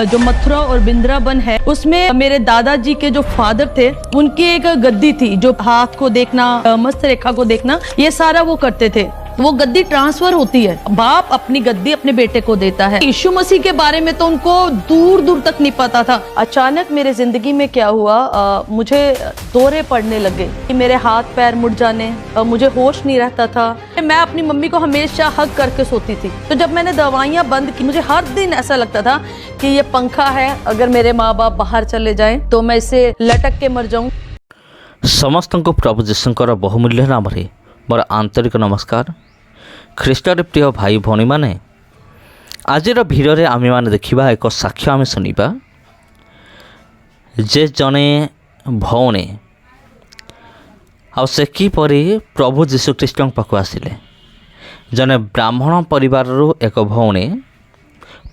जो मथुरा और वृंदावन है उसमें मेरे दादाजी के जो फादर थे उनकी एक गद्दी थी, जो हाथ को देखना, मस्त रेखा को देखना, ये सारा वो करते थे। वो गद्दी ट्रांसफर होती है, बाप अपनी गद्दी अपने बेटे को देता है। यीशु मसीह के बारे में तो उनको दूर दूर तक नहीं पता था। अचानक मेरे जिंदगी में क्या हुआ, मुझे दौरे पड़ने लगे, मेरे हाथ पैर मुड़ जाने, मुझे होश नहीं रहता था। मैं अपनी मम्मी को हमेशा हग करके सोती थी। तो जब मैंने दवाइयाँ बंद की, मुझे हर दिन ऐसा लगता था कि ये पंखा है, अगर मेरे माँ बाप बाहर चले जाएं तो मैं इसे लटक के मर जाऊं। समस्त को प्रभु जीशुंकर बहुमूल्य नाम मोर आंतरिक नमस्कार। ख्रीष्टर प्रिय भाई भौणी माने, आज भिडियो आम मैंने देखा एक साक्ष्य आम शुणा जे जने भौणी से किपरि प्रभु जीशु ख्रीष्ट पाक आसिले। जने ब्राह्मण परिवार एक भौणी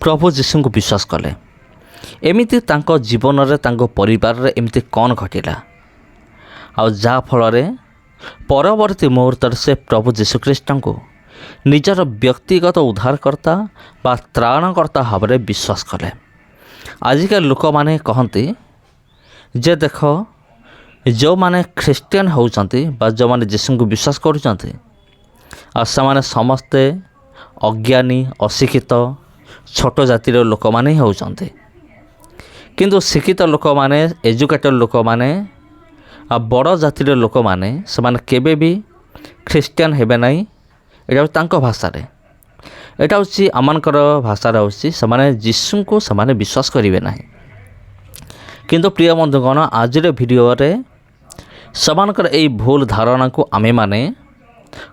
प्रभु जीशु को विश्वास कले। एमिति तांको जीवन रे तांको परिवार रे एमिति कौन घटिला आ जा फल परवर्ती मुहूर्त से प्रभु जीशु ख्रीष्ट को निजर व्यक्तिगत उद्धारकर्ता बा त्राणकर्ता भाव में विश्वास कले। आजिकल लोक माने कहते जे देख जो माने ख्रीस्टियन होउचंती बा जो माने जीशु को विश्वास करुचंती आ से समस्ते अज्ञानी अशिक्षित छोट जातिर लोक माने ही होउचंती। किंतु शिक्षित लोक माने एजुकेटेड लोक माने आ बड़ जातिर लोक माने से केबे भी ख्रीस्टियन हेबे नहीं। एटा तांको भाषा रे, एटा होची आमानकर भाषा रे होची से जीशु को से विश्वास करिवे नहीं। किंतु प्रिय बंधुगण, आज भिडियो रे समानकर एई भूल धारणा को आमे माने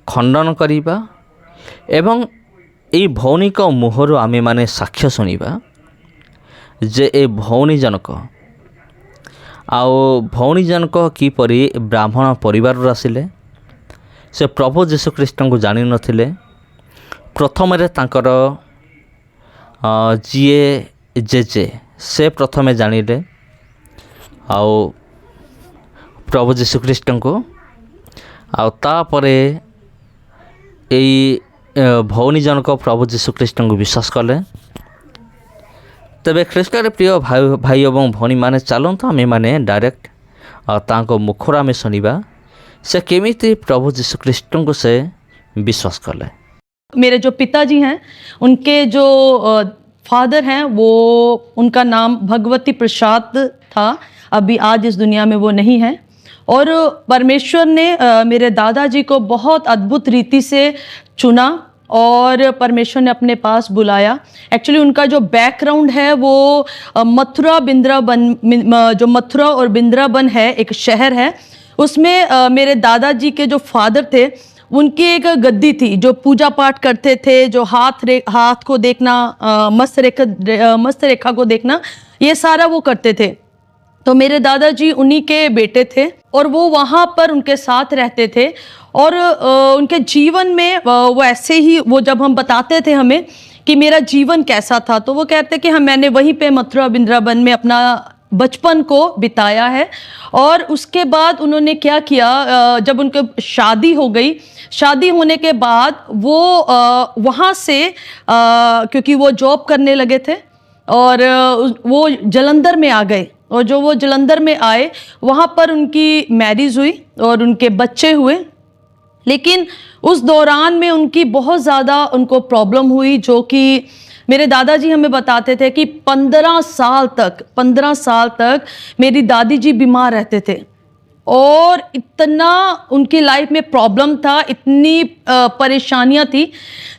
खंडन करिबा एवं एई भौनिक मुहर आमे माने साक्ष्य सुनिबा जे ए भौनी जनक आओ भौनी जनक किपरि ब्राह्मण परिवार आसिले। से प्रभु जीशु ख्रीष्ट को जानी नथिले। प्रथम तांकर जीए जेजे से प्रथम जानिले आओ प्रभु जीशु ख्रीष्ट को आओ तापरे एई भौनी जनक प्रभु जीशु ख्रीष्ट को विश्वास कले। तेबे ख्रीष्टर प्रिय भाई और भौणी माने चलते आमे माने डायरेक्ट तांको मुखर आमे सुनिबा से केमिति प्रभु जीशु ख्रीष्ट को से विश्वास कले। मेरे जो पिताजी हैं उनके जो फादर हैं वो, उनका नाम भगवती प्रसाद था। अभी आज इस दुनिया में वो नहीं है। और परमेश्वर ने मेरे दादाजी को बहुत अद्भुत रीति से चुना और परमेश्वर ने अपने पास बुलाया। एक्चुअली उनका जो बैकग्राउंड है वो मथुरा वृंदावन, जो मथुरा और वृंदावन है एक शहर है, उसमें मेरे दादाजी के जो फादर थे उनकी एक गद्दी थी, जो पूजा पाठ करते थे, जो हाथ को देखना, मस्त रेखा को देखना, ये सारा वो करते थे। तो मेरे दादाजी उन्हीं के बेटे थे और वो वहाँ पर उनके साथ रहते थे। और उनके जीवन में वो ऐसे ही, वो जब हम बताते थे हमें कि मेरा जीवन कैसा था, तो वो कहते कि मैंने वहीं पे मथुरा वृंदावन में अपना बचपन को बिताया है। और उसके बाद उन्होंने क्या किया, जब उनकी शादी हो गई, शादी होने के बाद वो वहाँ से क्योंकि वो जॉब करने लगे थे और वो जलंधर में आ गए। और जो वो जलंधर में आए वहाँ पर उनकी मैरिज हुई और उनके बच्चे हुए। लेकिन उस दौरान में उनकी बहुत ज़्यादा उनको प्रॉब्लम हुई, जो कि मेरे दादाजी हमें बताते थे कि 15 साल तक मेरी दादी जी बीमार रहते थे। और इतना उनकी लाइफ में प्रॉब्लम था, इतनी परेशानियां थी।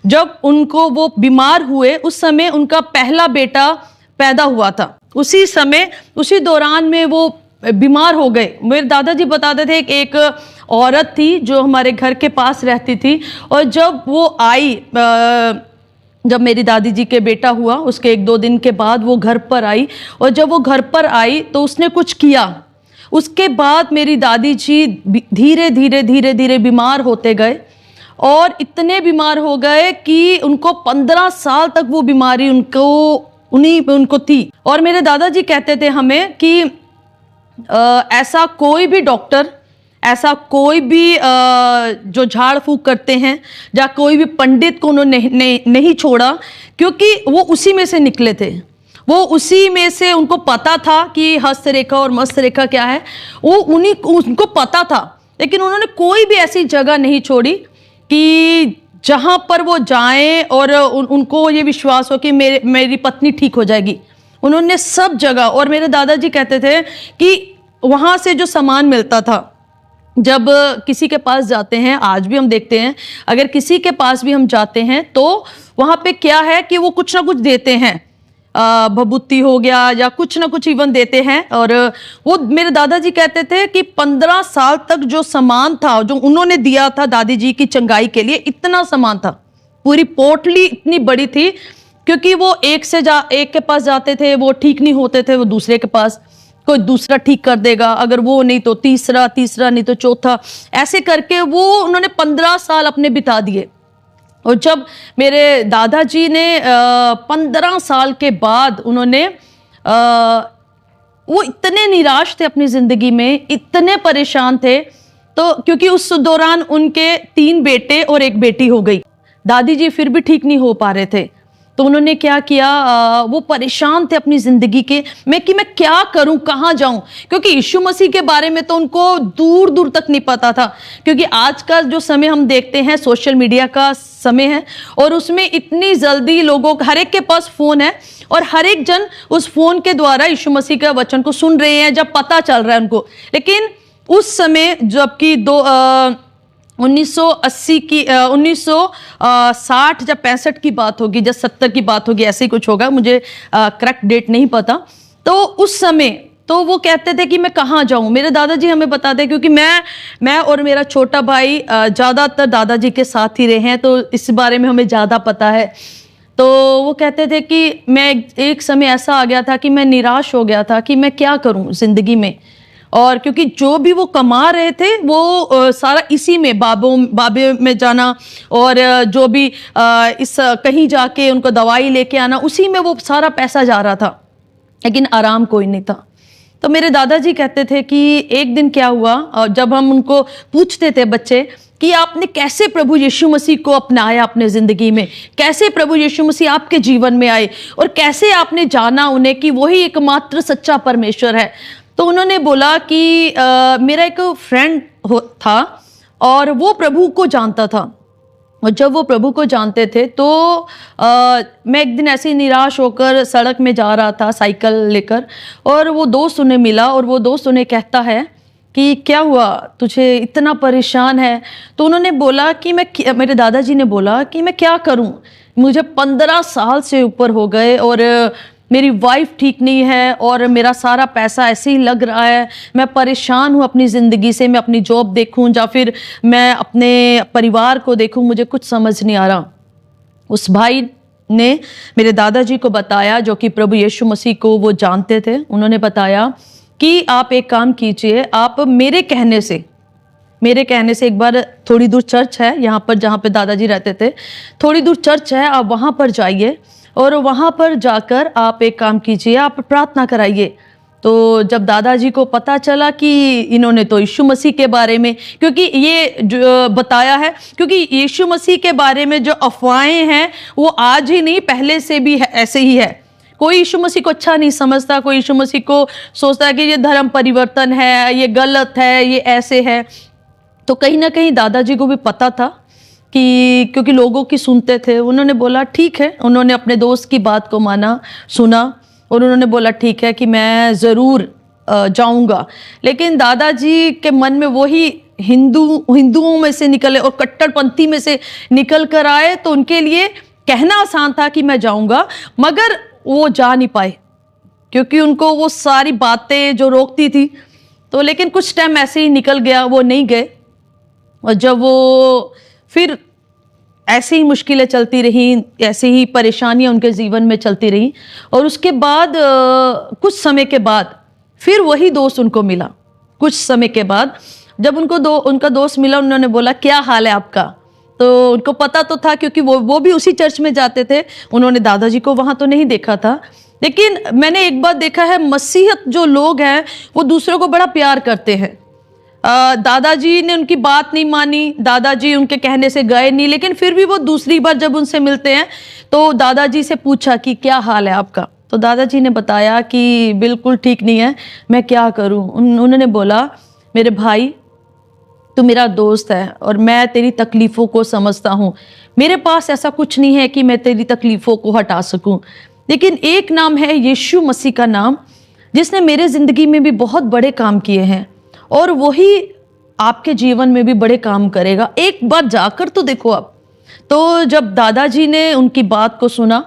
जब उनको वो बीमार हुए उस समय उनका पहला बेटा पैदा हुआ था। उसी समय, उसी दौरान में वो बीमार हो गए। मेरे दादाजी बताते थे कि एक औरत थी जो हमारे घर के पास रहती थी, और जब वो आई, जब मेरी दादी जी के बेटा हुआ उसके 1-2 दिन के बाद वो घर पर आई। और जब वो घर पर आई तो उसने कुछ किया। उसके बाद मेरी दादी जी धीरे धीरे बीमार होते गए और इतने बीमार हो गए कि उनको 15 साल तक वो बीमारी उनको थी। और मेरे दादाजी कहते थे हमें कि ऐसा कोई भी डॉक्टर, ऐसा कोई भी जो झाड़ फूक करते हैं या कोई भी पंडित को उन्होंने नहीं छोड़ा, क्योंकि वो उसी में से निकले थे। वो उसी में से उनको पता था कि हस्तरेखा और मस्तरेखा क्या है, वो उनको पता था। लेकिन उन्होंने कोई भी ऐसी जगह नहीं छोड़ी कि जहां पर वो जाएं और उनको ये विश्वास हो कि मेरी पत्नी ठीक हो जाएगी। उन्होंने सब जगह, और मेरे दादाजी कहते थे कि वहां से जो सामान मिलता था, जब किसी के पास जाते हैं, आज भी हम देखते हैं, अगर किसी के पास भी हम जाते हैं तो वहां पे क्या है कि वो कुछ ना कुछ देते हैं, भभूति हो गया या कुछ ना कुछ इवन देते हैं। और वो मेरे दादाजी कहते थे कि 15 साल तक जो सामान था, जो उन्होंने दिया था दादी जी की चंगाई के लिए, इतना सामान था, पूरी पोटली इतनी बड़ी थी, क्योंकि वो एक के पास जाते थे, वो ठीक नहीं होते थे, वो दूसरे के पास, कोई दूसरा ठीक कर देगा, अगर वो नहीं तो तीसरा नहीं तो चौथा, ऐसे करके वो उन्होंने 15 साल अपने बिता दिए। और जब मेरे दादाजी ने 15 साल के बाद उन्होंने वो इतने निराश थे अपनी ज़िंदगी में, इतने परेशान थे, तो क्योंकि उस दौरान उनके 3 बेटे और 1 बेटी हो गई, दादी जी फिर भी ठीक नहीं हो पा रहे थे। तो उन्होंने क्या किया, वो परेशान थे अपनी ज़िंदगी के मैं कि मैं क्या करूं, कहाँ जाऊं, क्योंकि यीशु मसीह के बारे में तो उनको दूर दूर तक नहीं पता था। क्योंकि आज का जो समय हम देखते हैं, सोशल मीडिया का समय है, और उसमें इतनी जल्दी लोगों, हर एक के पास फ़ोन है, और हर एक जन उस फ़ोन के द्वारा यीशु मसीह के वचन को सुन रहे हैं, जब पता चल रहा है उनको। लेकिन उस समय जबकि 1980 की 1960 या 65 की बात होगी, जब 70 की बात होगी, ऐसे ही कुछ होगा, मुझे करेक्ट डेट नहीं पता। तो उस समय तो वो कहते थे कि मैं कहाँ जाऊँ। मेरे दादाजी हमें बताते, क्योंकि मैं और मेरा छोटा भाई ज़्यादातर दादाजी के साथ ही रहे हैं, तो इस बारे में हमें ज़्यादा पता है। तो वो कहते थे कि मैं एक समय ऐसा आ गया था कि मैं निराश हो गया था कि मैं क्या करूँ ज़िंदगी में, और क्योंकि जो भी वो कमा रहे थे वो सारा इसी में, बाबे में जाना, और जो भी इस कहीं जाके उनको दवाई लेके आना, उसी में वो सारा पैसा जा रहा था, लेकिन आराम कोई नहीं था। तो मेरे दादाजी कहते थे कि एक दिन क्या हुआ, जब हम उनको पूछते थे बच्चे कि आपने कैसे प्रभु यीशु मसीह को अपनाया अपने ज़िंदगी में, कैसे प्रभु यीशु मसीह आपके जीवन में आए, और कैसे आपने जाना उन्हें कि वही एकमात्र सच्चा परमेश्वर है। तो उन्होंने बोला कि मेरा एक फ्रेंड था और वो प्रभु को जानता था, और जब वो प्रभु को जानते थे तो मैं एक दिन ऐसे ही निराश होकर सड़क में जा रहा था साइकिल लेकर, और वो दोस्त उन्हें मिला, और वो दोस्त उन्हें कहता है कि क्या हुआ, तुझे इतना परेशान है। तो उन्होंने बोला कि मेरे दादाजी ने बोला कि मैं क्या करूं, मुझे 15 साल से ऊपर हो गए और मेरी वाइफ ठीक नहीं है, और मेरा सारा पैसा ऐसे ही लग रहा है, मैं परेशान हूँ अपनी ज़िंदगी से, मैं अपनी जॉब देखूँ या फिर मैं अपने परिवार को देखूँ, मुझे कुछ समझ नहीं आ रहा। उस भाई ने मेरे दादाजी को बताया, जो कि प्रभु यीशु मसीह को वो जानते थे, उन्होंने बताया कि आप एक काम कीजिए, आप मेरे कहने से एक बार, थोड़ी दूर चर्च है यहाँ पर जहाँ पे दादाजी रहते थे, थोड़ी दूर चर्च है, आप वहाँ पर जाइए, और वहाँ पर जाकर आप एक काम कीजिए, आप प्रार्थना कराइए। तो जब दादाजी को पता चला कि इन्होंने तो यीशु मसीह के बारे में, क्योंकि ये जो बताया है, क्योंकि यीशु मसीह के बारे में जो अफवाहें हैं वो आज ही नहीं, पहले से भी है, ऐसे ही है। कोई यीशु मसीह को अच्छा नहीं समझता, कोई यीशु मसीह को सोचता है कि ये धर्म परिवर्तन है, ये गलत है, ये ऐसे है। तो कहीं ना कहीं दादाजी को भी पता था कि, क्योंकि लोगों की सुनते थे, उन्होंने बोला ठीक है, उन्होंने अपने दोस्त की बात को माना, सुना, और उन्होंने बोला ठीक है कि मैं ज़रूर जाऊंगा। लेकिन दादाजी के मन में वही हिंदुओं में से निकले और कट्टरपंथी में से निकल कर आए, तो उनके लिए कहना आसान था कि मैं जाऊंगा, मगर वो जा नहीं पाए, क्योंकि उनको वो सारी बातें जो रोकती थी। तो लेकिन कुछ टाइम ऐसे ही निकल गया, वो नहीं गए, और जब वो फिर ऐसे ही मुश्किलें चलती रहीं, ऐसे ही परेशानियां उनके जीवन में चलती रहीं, और उसके बाद कुछ समय के बाद फिर वही दोस्त उनको मिला। कुछ समय के बाद जब उनका दोस्त मिला, उन्होंने बोला क्या हाल है आपका। तो उनको पता तो था, क्योंकि वो भी उसी चर्च में जाते थे, उन्होंने दादाजी को वहाँ तो नहीं देखा था। लेकिन मैंने एक बात देखा है, मसीहत जो लोग हैं वो दूसरों को बड़ा प्यार करते हैं। दादाजी ने उनकी बात नहीं मानी, दादाजी उनके कहने से गए नहीं, लेकिन फिर भी वो दूसरी बार जब उनसे मिलते हैं तो दादाजी से पूछा कि क्या हाल है आपका। तो दादाजी ने बताया कि बिल्कुल ठीक नहीं है, मैं क्या करूं। उन्होंने बोला, मेरे भाई तू मेरा दोस्त है और मैं तेरी तकलीफ़ों को समझता हूँ, मेरे पास ऐसा कुछ नहीं है कि मैं तेरी तकलीफ़ों को हटा सकूँ, लेकिन एक नाम है यीशु मसीह का नाम, जिसने मेरे ज़िंदगी में भी बहुत बड़े काम किए हैं और वही आपके जीवन में भी बड़े काम करेगा, एक बार जाकर तो देखो आप। तो जब दादाजी ने उनकी बात को सुना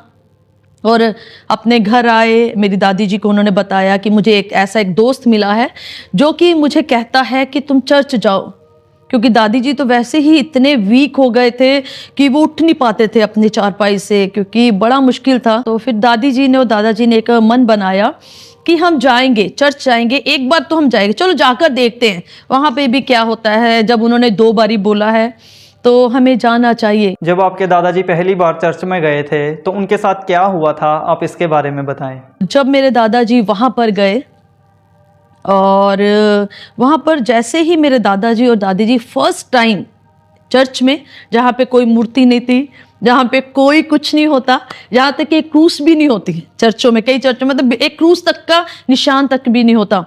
और अपने घर आए, मेरी दादी जी को उन्होंने बताया कि मुझे एक दोस्त मिला है जो कि मुझे कहता है कि तुम चर्च जाओ, क्योंकि दादी जी तो वैसे ही इतने वीक हो गए थे कि वो उठ नहीं पाते थे अपने चारपाई से, क्योंकि बड़ा मुश्किल था। तो फिर दादी जी ने और दादाजी ने एक मन बनाया कि हम जाएंगे, चर्च जाएंगे, एक बार तो हम जाएंगे, चलो जाकर देखते हैं वहाँ पे भी क्या होता है। जब उन्होंने 2 बारी बोला है तो हमें जाना चाहिए। जब आपके दादाजी पहली बार चर्च में गए थे तो उनके साथ क्या हुआ था, आप इसके बारे में बताएं। जब मेरे दादाजी वहाँ पर गए और वहाँ पर जैसे ही मेरे दादाजी और दादी जी फर्स्ट टाइम चर्च में, जहाँ पे कोई मूर्ति नहीं थी, जहाँ पे कोई कुछ नहीं होता, जहाँ तक एक क्रूस भी नहीं होती चर्चों में, कई चर्चों में मतलब एक क्रूस तक का निशान तक भी नहीं होता।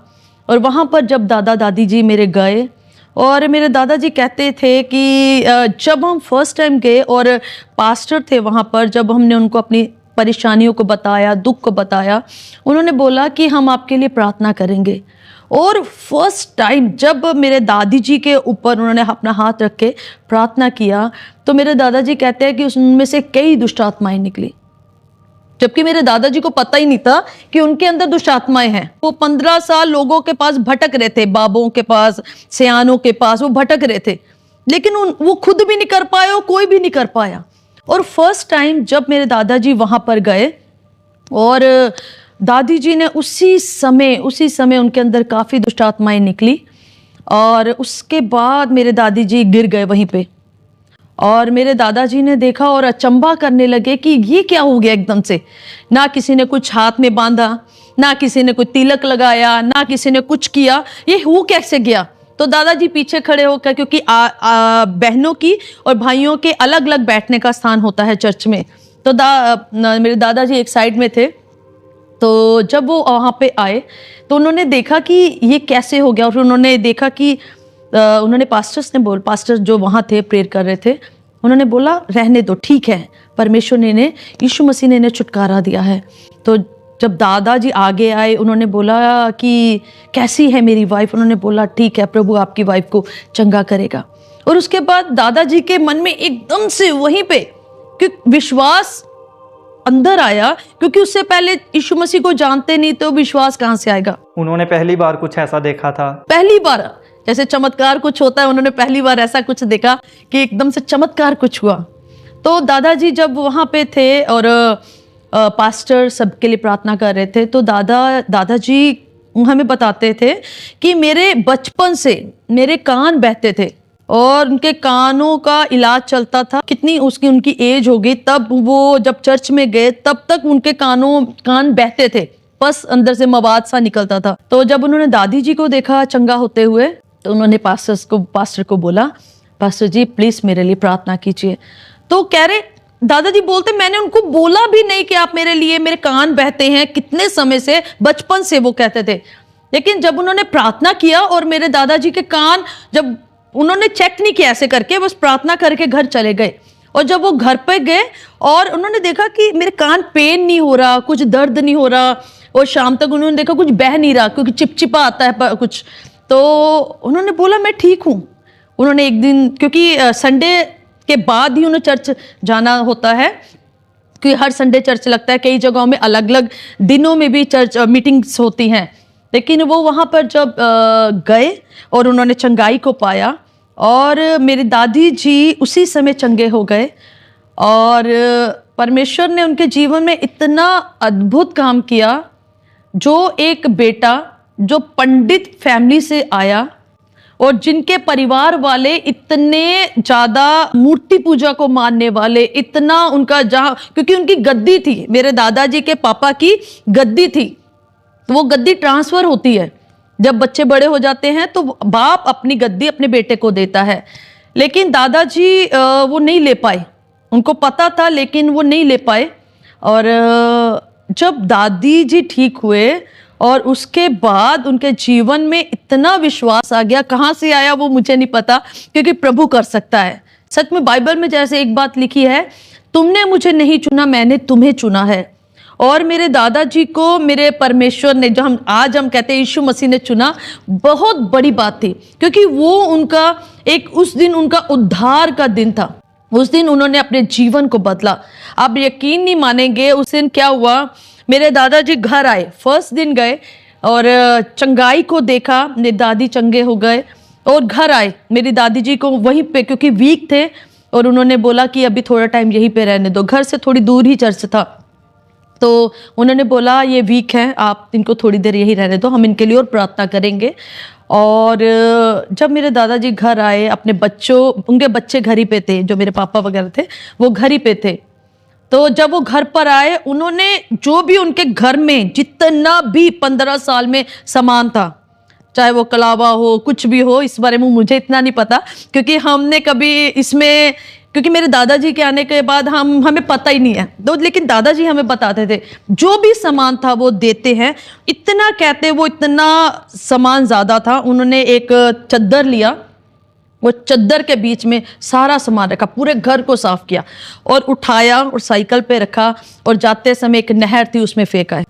और वहाँ पर जब दादा दादी जी मेरे गए और मेरे दादाजी कहते थे कि जब हम फर्स्ट टाइम गए और पास्टर थे वहाँ पर, जब हमने उनको अपनी परेशानियों को बताया, दुख को बताया, उन्होंने बोला कि हम आपके लिए प्रार्थना करेंगे। और फर्स्ट टाइम जब मेरे दादी जी के ऊपर उन्होंने अपना हाथ रख के प्रार्थना किया तो मेरे दादाजी कहते हैं कि उसमें से कई दुष्ट आत्माएं निकली, जबकि मेरे दादाजी को पता ही नहीं था कि उनके अंदर दुष्ट आत्माएं हैं। वो 15 साल लोगों के पास भटक रहे थे, बाबों के पास, सियानों के पास वो भटक रहे थे, लेकिन वो खुद भी नहीं कर पाए और कोई भी नहीं कर पाया। और फर्स्ट टाइम जब मेरे दादाजी वहाँ पर गए और दादी जी ने उसी समय उनके अंदर काफ़ी दुष्ट आत्माएं निकली और उसके बाद मेरे दादी जी गिर गए वहीं पे। और मेरे दादाजी ने देखा और अचंभा करने लगे कि ये क्या हो गया एकदम से। ना किसी ने कुछ हाथ में बांधा, ना किसी ने कुछ तिलक लगाया, ना किसी ने कुछ किया, ये हो कैसे गया। तो दादाजी पीछे खड़े होकर, क्योंकि बहनों की और भाइयों के अलग अलग बैठने का स्थान होता है चर्च में, तो मेरे दादाजी एक साइड में थे। तो जब वो वहाँ पे आए तो उन्होंने देखा कि ये कैसे हो गया, और उन्होंने देखा कि उन्होंने पास्टर जो वहाँ थे प्रेयर कर रहे थे, उन्होंने बोला रहने दो, ठीक है, परमेश्वर ने यीशु मसीह ने इन्हें छुटकारा दिया है। तो जब दादाजी आगे आए उन्होंने बोला कि कैसी है मेरी वाइफ, उन्होंने बोला ठीक है, प्रभु आपकी वाइफ को चंगा करेगा। और उसके बाद दादाजी के मन में एकदम से वहीं पे विश्वास अंदर आया, क्योंकि उससे पहले यीशु मसीह को जानते नहीं तो विश्वास कहाँ से आएगा। उन्होंने पहली बार कुछ ऐसा देखा था, पहली बार जैसे चमत्कार कुछ होता है, उन्होंने पहली बार ऐसा कुछ देखा कि एकदम से चमत्कार कुछ हुआ। तो दादाजी जब वहाँ पे थे और पास्टर सबके लिए प्रार्थना कर रहे थे, तो दादाजी हमें बताते थे कि मेरे बचपन से मेरे कान बहते थे और उनके कानों का इलाज चलता था। कितनी उनकी एज हो गई, तब वो जब चर्च में गए तब तक उनके कान बहते थे, बस अंदर से मवाद सा निकलता था। तो जब उन्होंने दादी जी को देखा चंगा होते हुए, तो उन्होंने पास्टर को बोला, पास्टर जी प्लीज मेरे लिए प्रार्थना कीजिए। तो कह रहे दादाजी बोलते मैंने उनको बोला भी नहीं कि आप मेरे लिए, मेरे कान बहते हैं, कितने समय से, बचपन से वो कहते थे। लेकिन जब उन्होंने प्रार्थना किया और मेरे दादाजी के कान, जब उन्होंने चेक नहीं किया ऐसे करके, बस प्रार्थना करके घर चले गए। और जब वो घर पे गए और उन्होंने देखा कि मेरे कान पेन नहीं हो रहा, कुछ दर्द नहीं हो रहा, और शाम तक उन्होंने देखा कुछ बह नहीं रहा, क्योंकि चिपचिपा आता है कुछ। तो उन्होंने बोला मैं ठीक हूँ। उन्होंने एक दिन, क्योंकि संडे के बाद ही उन्हें चर्च जाना होता है, क्योंकि हर संडे चर्च लगता है, कई जगहों में अलग अलग दिनों में भी चर्च मीटिंग्स होती हैं। लेकिन वो वहाँ पर जब गए और उन्होंने चंगाई को पाया और मेरी दादी जी उसी समय चंगे हो गए, और परमेश्वर ने उनके जीवन में इतना अद्भुत काम किया। जो एक बेटा जो पंडित फैमिली से आया और जिनके परिवार वाले इतने ज़्यादा मूर्ति पूजा को मानने वाले, इतना उनका, जहाँ क्योंकि उनकी गद्दी थी, मेरे दादाजी के पापा की गद्दी थी, तो वो गद्दी ट्रांसफ़र होती है, जब बच्चे बड़े हो जाते हैं तो बाप अपनी गद्दी अपने बेटे को देता है। लेकिन दादाजी वो नहीं ले पाए, उनको पता था लेकिन वो नहीं ले पाए। और जब दादी जी ठीक हुए और उसके बाद उनके जीवन में इतना विश्वास आ गया, कहाँ से आया वो मुझे नहीं पता, क्योंकि प्रभु कर सकता है। सच में बाइबल में जैसे एक बात लिखी है, तुमने मुझे नहीं चुना, मैंने तुम्हें चुना है। और मेरे दादाजी को मेरे परमेश्वर ने, जो हम कहते हैं यीशु मसीह ने चुना, बहुत बड़ी बात थी, क्योंकि वो उनका उस दिन उनका उद्धार का दिन था। उस दिन उन्होंने अपने जीवन को बदला। आप यकीन नहीं मानेंगे, उस दिन क्या हुआ, मेरे दादाजी घर आए, फर्स्ट दिन गए और चंगाई को देखा, मेरे दादी चंगे हो गए और घर आए। मेरी दादी जी को वहीं पे, क्योंकि वीक थे, और उन्होंने बोला कि अभी थोड़ा टाइम यहीं पे रहने दो। घर से थोड़ी दूर ही चर्च था, तो उन्होंने बोला ये वीक है, आप इनको थोड़ी देर यहीं रहने दो, हम इनके लिए और प्रार्थना करेंगे। और जब मेरे दादाजी घर आए, अपने उनके बच्चे घर ही पे थे, जो मेरे पापा वगैरह थे वो घर ही पे थे। तो जब वो घर पर आए, उन्होंने जो भी उनके घर में जितना भी 15 साल में सामान था, चाहे वो कलावा हो, कुछ भी हो, इस बारे में मुझे इतना नहीं पता, क्योंकि हमने कभी इसमें, क्योंकि मेरे दादाजी के आने के बाद हमें पता ही नहीं है, तो लेकिन दादाजी हमें बताते थे जो भी सामान था वो देते हैं। इतना कहते, वो इतना सामान ज़्यादा था। उन्होंने एक चद्दर लिया, वो चद्दर के बीच में सारा सामान रखा, पूरे घर को साफ किया और उठाया और साइकिल पे रखा, और जाते समय एक नहर थी उसमें फेंका है।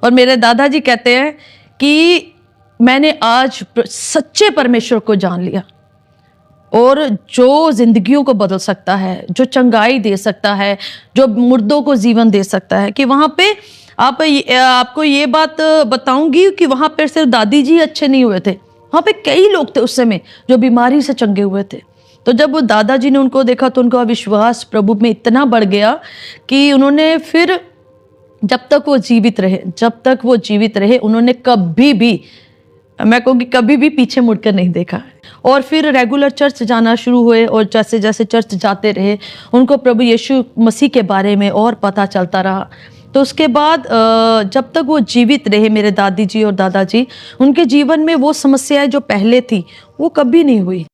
और मेरे दादाजी कहते हैं कि मैंने आज सच्चे परमेश्वर को जान लिया, और जो जिंदगियों को बदल सकता है, जो चंगाई दे सकता है, जो मुर्दों को जीवन दे सकता है। कि वहाँ पे आपको ये बात बताऊंगी कि वहाँ पे सिर्फ दादी जी अच्छे नहीं हुए थे, वहाँ पे कई लोग थे उस समय जो बीमारी से चंगे हुए थे। तो जब दादाजी ने उनको देखा तो उनका विश्वास प्रभु में इतना बढ़ गया कि उन्होंने फिर, जब तक वो जीवित रहे, उन्होंने कभी भी, मैं कहूँगी कभी भी पीछे मुड़कर नहीं देखा। और फिर रेगुलर चर्च जाना शुरू हुए, और जैसे जैसे चर्च जाते रहे, उनको प्रभु यीशु मसीह के बारे में और पता चलता रहा। तो उसके बाद जब तक वो जीवित रहे, मेरे दादी जी और दादाजी, उनके जीवन में वो समस्याएं जो पहले थी वो कभी नहीं हुई।